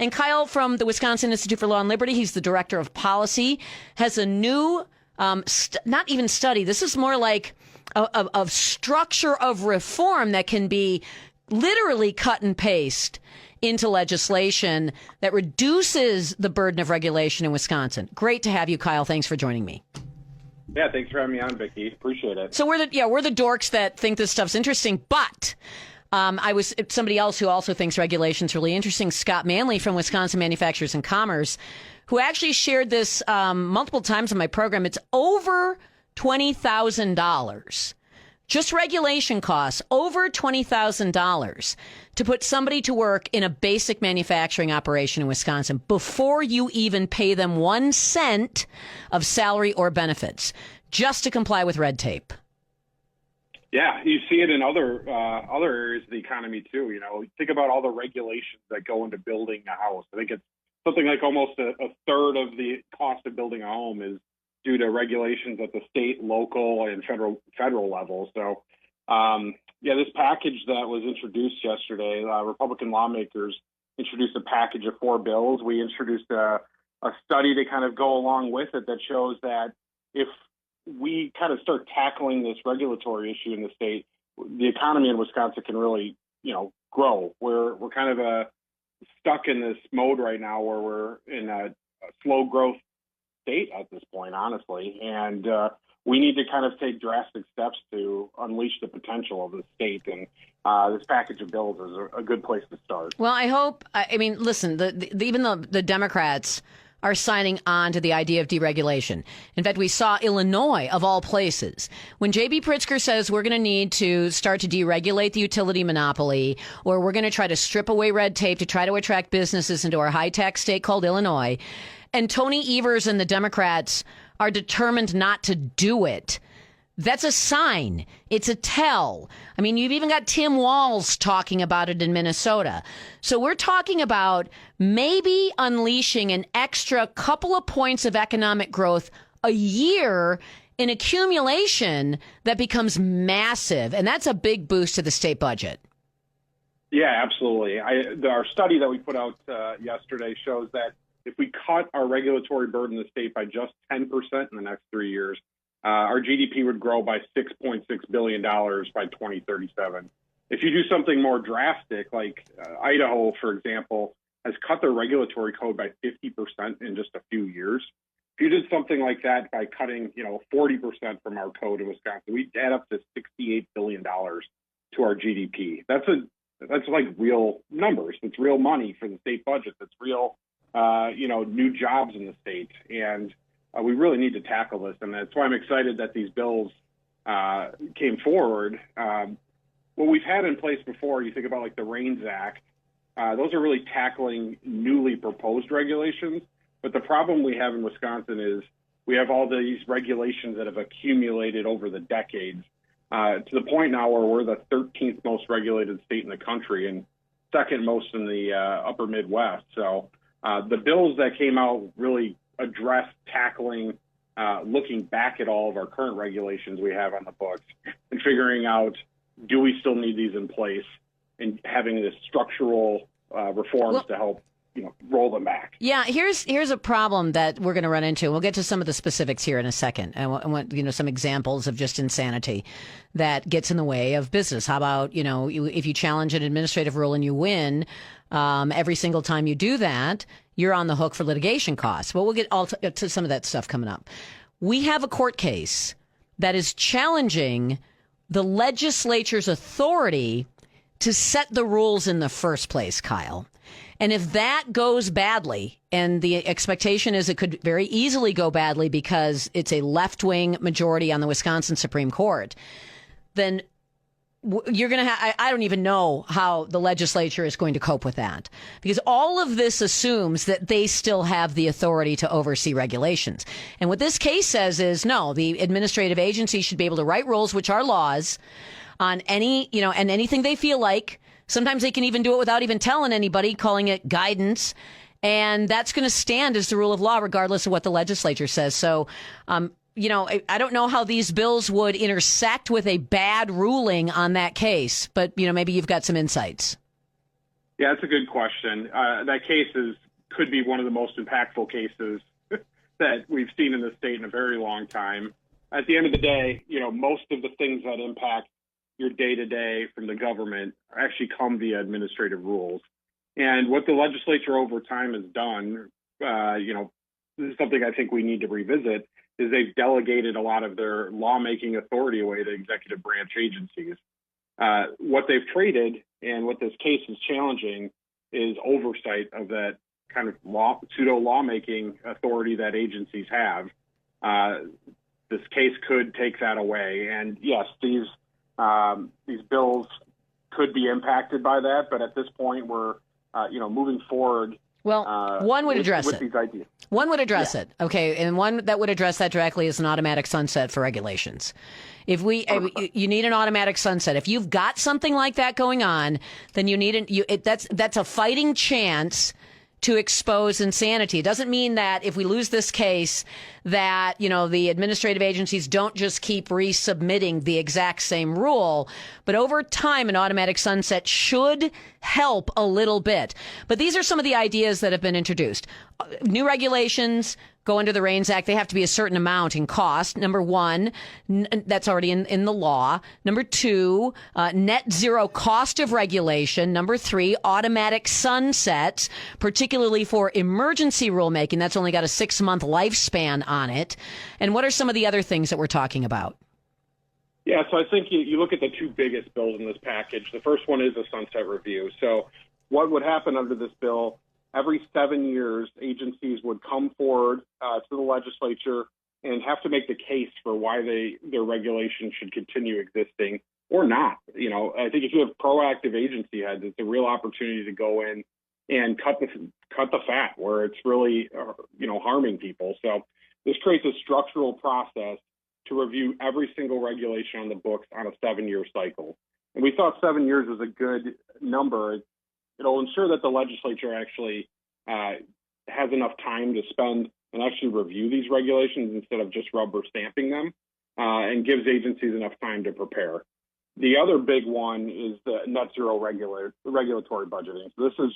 And Kyle from the Wisconsin Institute for Law and Liberty, he's the director of policy, has a new, not even study, this is more like a structure of reform that can be literally cut and paste into legislation that reduces the burden of regulation in Wisconsin. Great to have you, Kyle. Thanks for joining me. Yeah, thanks for having me on, Vicki. Appreciate it. So we're the dorks that think this stuff's interesting, but I was somebody else who also thinks regulation's really interesting, Scott Manley from Wisconsin Manufacturers and Commerce, who actually shared this multiple times on my program. It's over $20,000. Just regulation costs over $20,000 to put somebody to work in a basic manufacturing operation in Wisconsin before you even pay them 1 cent of salary or benefits, just to comply with red tape. Yeah, you see it in other areas of the economy too. You know, think about all the regulations that go into building a house. I think it's something like almost a third of the cost of building a home is due to regulations at the state, local, and federal level. So, this package that was introduced yesterday, Republican lawmakers introduced a package of 4 bills. We introduced a study to kind of go along with it that shows that if we kind of start tackling this regulatory issue in the state, the economy in Wisconsin can really, grow. We're kind of stuck in this mode right now where we're in a slow growth state at this point, honestly, and we need to kind of take drastic steps to unleash the potential of the state, and this package of bills is a good place to start. Well, I hope, listen, even the Democrats are signing on to the idea of deregulation. In fact, we saw Illinois, of all places, when J.B. Pritzker says we're going to need to start to deregulate the utility monopoly, or we're going to try to strip away red tape to try to attract businesses into our high-tax state called Illinois, and Tony Evers and the Democrats are determined not to do it. That's a sign. It's a tell. I mean, you've even got Tim Walz talking about it in Minnesota. So we're talking about maybe unleashing an extra couple of points of economic growth a year in accumulation that becomes massive. And that's a big boost to the state budget. Yeah, absolutely. Our study that we put out yesterday shows that if we cut our regulatory burden in the state by just 10% in the next 3 years, our GDP would grow by $6.6 billion by 2037. If you do something more drastic, like Idaho, for example, has cut their regulatory code by 50% in just a few years. If you did something like that by cutting, 40% from our code in Wisconsin, we'd add up to $68 billion to our GDP. That's like real numbers. It's real money for the state budget. That's real, new jobs in the state. And we really need to tackle this. And that's why I'm excited that these bills came forward. What we've had in place before, you think about like the REINS Act, those are really tackling newly proposed regulations. But the problem we have in Wisconsin is we have all these regulations that have accumulated over the decades to the point now where we're the 13th most regulated state in the country and second most in the upper Midwest. So the bills that came out really address tackling, looking back at all of our current regulations we have on the books and figuring out, do we still need these in place, and having this structural reforms to help roll them back. Yeah, here's a problem that we're going to run into. We'll get to some of the specifics here in a second. I want some examples of just insanity that gets in the way of business. How about, if you challenge an administrative rule and you win, every single time you do that, you're on the hook for litigation costs. Well, we'll get all to some of that stuff coming up. We have a court case that is challenging the legislature's authority to set the rules in the first place, Kyle. And if that goes badly, and the expectation is it could very easily go badly because it's a left-wing majority on the Wisconsin Supreme Court, then you're going to have, I don't even know how the legislature is going to cope with that, because all of this assumes that they still have the authority to oversee regulations. And what this case says is, no, the administrative agency should be able to write rules, which are laws, on any, and anything they feel like. Sometimes they can even do it without even telling anybody, calling it guidance. And that's going to stand as the rule of law, regardless of what the legislature says. So, I don't know how these bills would intersect with a bad ruling on that case, but, maybe you've got some insights. Yeah, that's a good question. That case could be one of the most impactful cases that we've seen in the state in a very long time. At the end of the day, most of the things that impact your day-to-day from the government actually come via administrative rules. And what the legislature over time has done, this is something I think we need to revisit, is they've delegated a lot of their lawmaking authority away to executive branch agencies. What they've traded and what this case is challenging is oversight of that kind of pseudo lawmaking authority that agencies have. This case could take that away, and yes, these bills could be impacted by that. But at this point, we're moving forward. Well, one would address with it. These ideas. One would address it. Okay. And one that would address that directly is an automatic sunset for regulations. If you need an automatic sunset. If you've got something like that going on, then you need that's a fighting chance to expose insanity. It doesn't mean that if we lose this case that, the administrative agencies don't just keep resubmitting the exact same rule, but over time, an automatic sunset should help a little bit. But these are some of the ideas that have been introduced. New regulations go under the REINS Act. They have to be a certain amount in cost. Number one, that's already in the law. Number two, net zero cost of regulation. Number three, automatic sunsets, particularly for emergency rulemaking. That's only got a 6-month lifespan on it. And what are some of the other things that we're talking about? Yeah, so I think you look at the two biggest bills in this package. The first one is a sunset review. So what would happen under this bill? Every 7 years, agencies would come forward to the legislature and have to make the case for why their regulation should continue existing or not. I think if you have proactive agency heads, it's a real opportunity to go in and cut the fat where it's really harming people. So this creates a structural process to review every single regulation on the books on a 7-year cycle. And we thought 7 years was a good number. It'll ensure that the legislature actually has enough time to spend and actually review these regulations instead of just rubber stamping them, and gives agencies enough time to prepare. The other big one is the net zero regulatory budgeting. So this is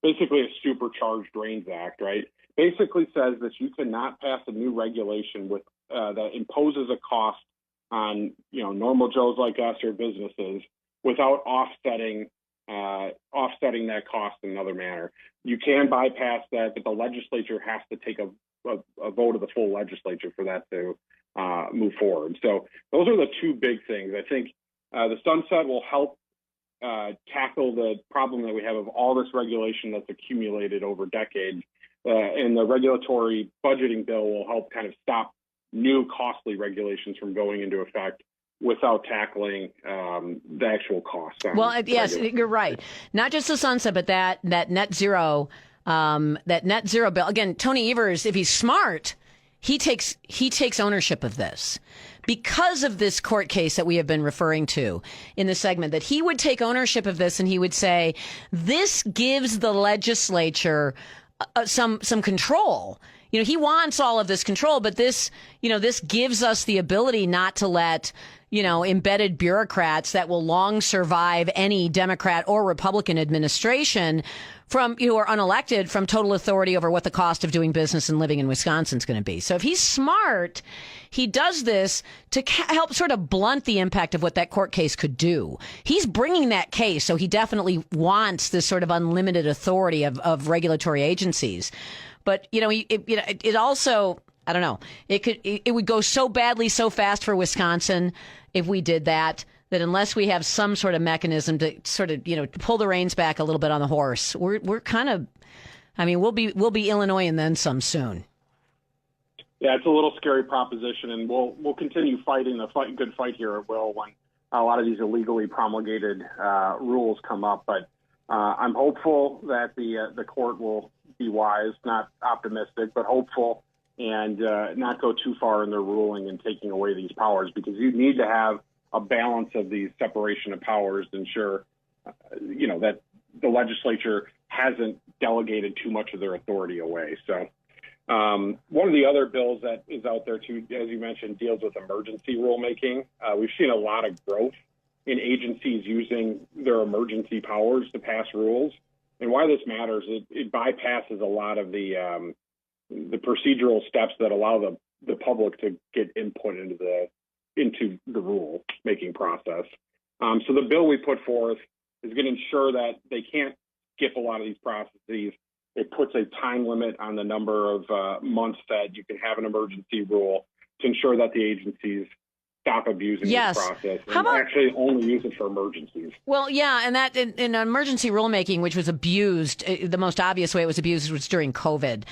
basically a supercharged REINS Act, right? Basically says that you cannot pass a new regulation with that imposes a cost on normal Joes like us or businesses without offsetting that cost in another manner. You can bypass that, but the legislature has to take a vote of the full legislature for that to move forward. So those are the two big things. I think the sunset will help tackle the problem that we have of all this regulation that's accumulated over decades. And the regulatory budgeting bill will help kind of stop new costly regulations from going into effect without tackling the actual costs. Well, yes, you're right. Not just the sunset, but that net zero bill. Again, Tony Evers, if he's smart, he takes ownership of this because of this court case that we have been referring to in the segment, that he would take ownership of this and he would say, this gives the legislature some control. He wants all of this control, but this gives us the ability not to let, embedded bureaucrats that will long survive any Democrat or Republican administration who are unelected from total authority over what the cost of doing business and living in Wisconsin is going to be. So if he's smart, he does this to help sort of blunt the impact of what that court case could do. He's bringing that case, so he definitely wants this sort of unlimited authority of regulatory agencies. But, it also, I don't know, it would go so badly so fast for Wisconsin if we did that unless we have some sort of mechanism to sort of, pull the reins back a little bit on the horse, we're kind of, we'll be Illinois and then some soon. Yeah, it's a little scary proposition, and we'll continue fighting the good fight here at Will when a lot of these illegally promulgated rules come up. But I'm hopeful that the court will be wise, not optimistic, but hopeful, and not go too far in their ruling and taking away these powers, because you need to have a balance of these separation of powers to ensure, that the legislature hasn't delegated too much of their authority away. So one of the other bills that is out there, too, as you mentioned, deals with emergency rulemaking. We've seen a lot of growth in agencies using their emergency powers to pass rules. And why this matters, it bypasses a lot of the procedural steps that allow the public to get input into the rule making process. So the bill we put forth is going to ensure that they can't skip a lot of these processes. It puts a time limit on the number of months that you can have an emergency rule to ensure that the agencies stop abusing this process and actually only use it for emergencies. Well, yeah, and that in emergency rulemaking, which was abused, the most obvious way it was abused was during COVID.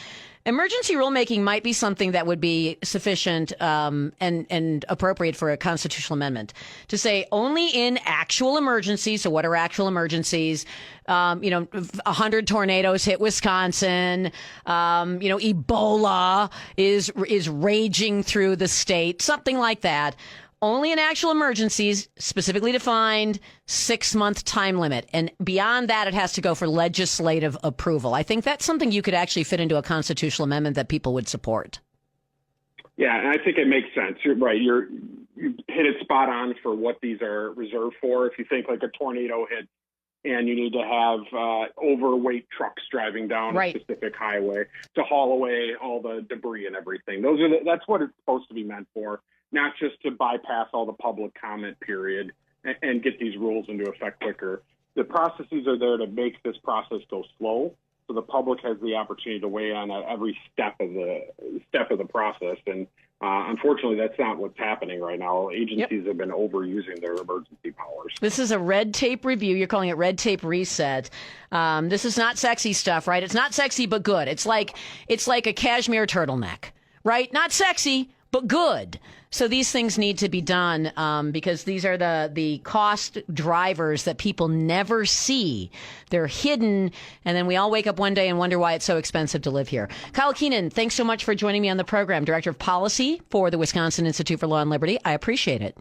Emergency rulemaking might be something that would be sufficient and appropriate for a constitutional amendment to say only in actual emergencies. So what are actual emergencies? 100 tornadoes hit Wisconsin. Ebola is raging through the state, something like that. Only in actual emergencies, specifically defined 6-month time limit. And beyond that, it has to go for legislative approval. I think that's something you could actually fit into a constitutional amendment that people would support. Yeah, and I think it makes sense. You're right. You hit it spot on for what these are reserved for. If you think like a tornado hits and you need to have overweight trucks driving down a specific highway to haul away all the debris and everything. That's what it's supposed to be meant for. Not just to bypass all the public comment period and get these rules into effect quicker. The processes are there to make this process go slow, so the public has the opportunity to weigh in at every step of the process. And unfortunately, that's not what's happening right now. Agencies have been overusing their emergency powers. This is a red tape review. You're calling it red tape reset. This is not sexy stuff, right? It's not sexy, but good. It's like a cashmere turtleneck, right? Not sexy, but good. So these things need to be done because these are the cost drivers that people never see. They're hidden, and then we all wake up one day and wonder why it's so expensive to live here. Kyle Keenan, thanks so much for joining me on the program. Director of Policy for the Wisconsin Institute for Law and Liberty. I appreciate it.